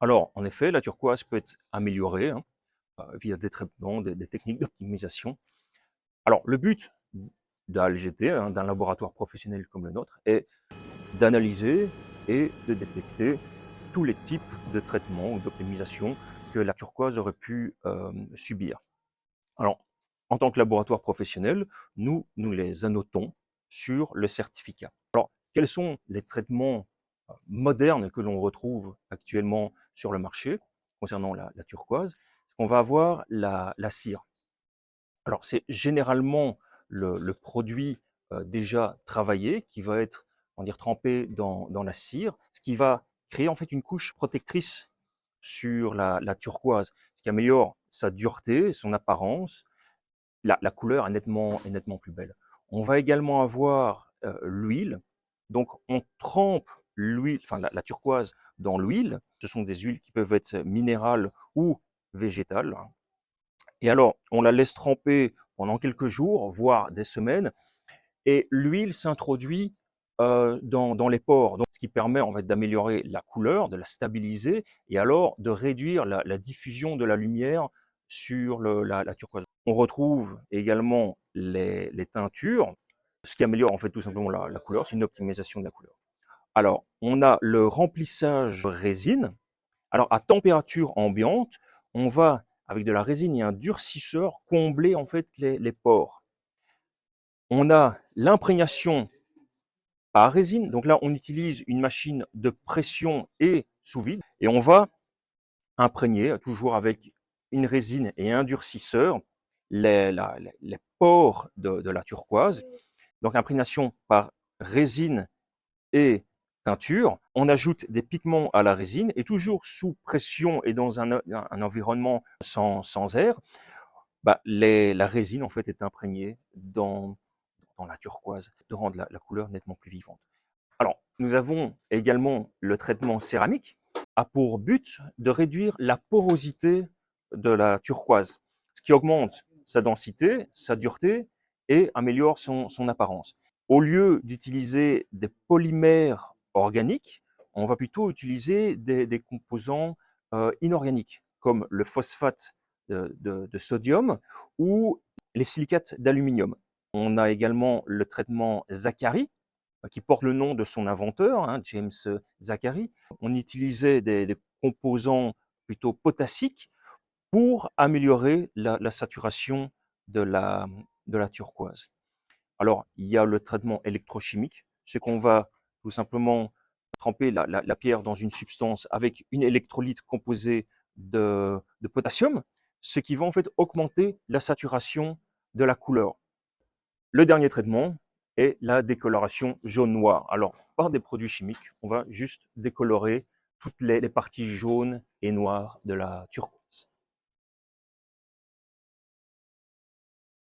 Alors, en effet, la turquoise peut être améliorée via des traitements, des techniques d'optimisation. Alors, le but de l'ALGT, d'un laboratoire professionnel comme le nôtre, est d'analyser et de détecter tous les types de traitements ou d'optimisation que la turquoise aurait pu subir. Alors, en tant que laboratoire professionnel, nous les annotons sur le certificat. Alors, quels sont les traitements modernes que l'on retrouve actuellement sur le marché concernant la turquoise? On va avoir la cire. Alors, c'est généralement le produit déjà travaillé qui va être, on va dire, trempé dans la cire, ce qui va créer en fait une couche protectrice sur la turquoise, ce qui améliore sa dureté, son apparence. La couleur est nettement plus belle. On va également avoir l'huile. Donc, on trempe l'huile, enfin la turquoise dans l'huile. Ce sont des huiles qui peuvent être minérales ou végétales. Et alors, on la laisse tremper pendant quelques jours, voire des semaines, et l'huile s'introduit dans les pores, donc, ce qui permet en fait d'améliorer la couleur, de la stabiliser, et alors de réduire la diffusion de la lumière sur la turquoise. On retrouve également les teintures, ce qui améliore en fait tout simplement la couleur, c'est une optimisation de la couleur. Alors, on a le remplissage résine. Alors, à température ambiante, on va, avec de la résine et un durcisseur, combler en fait les pores. On a l'imprégnation par résine. Donc là, on utilise une machine de pression et sous vide. Et on va imprégner, toujours avec une résine et un durcisseur, les pores de la turquoise. Donc imprégnation par résine et teinture. On ajoute des pigments à la résine et toujours sous pression et dans un environnement sans air, la résine en fait est imprégnée dans la turquoise, de rendre la couleur nettement plus vivante. Alors, nous avons également le traitement céramique, a pour but de réduire la porosité de la turquoise, ce qui augmente sa densité, sa dureté et améliore son apparence. Au lieu d'utiliser des polymères organiques, on va plutôt utiliser des composants inorganiques, comme le phosphate de sodium ou les silicates d'aluminium. On a également le traitement Zachary, qui porte le nom de son inventeur, James Zachary. On utilisait des composants plutôt potassiques pour améliorer la saturation de la turquoise. Alors, il y a le traitement électrochimique, c'est qu'on va tout simplement tremper la pierre dans une substance avec une électrolyte composée de potassium, ce qui va en fait augmenter la saturation de la couleur. Le dernier traitement est la décoloration jaune-noir. Alors, par des produits chimiques, on va juste décolorer toutes les parties jaunes et noires de la turquoise.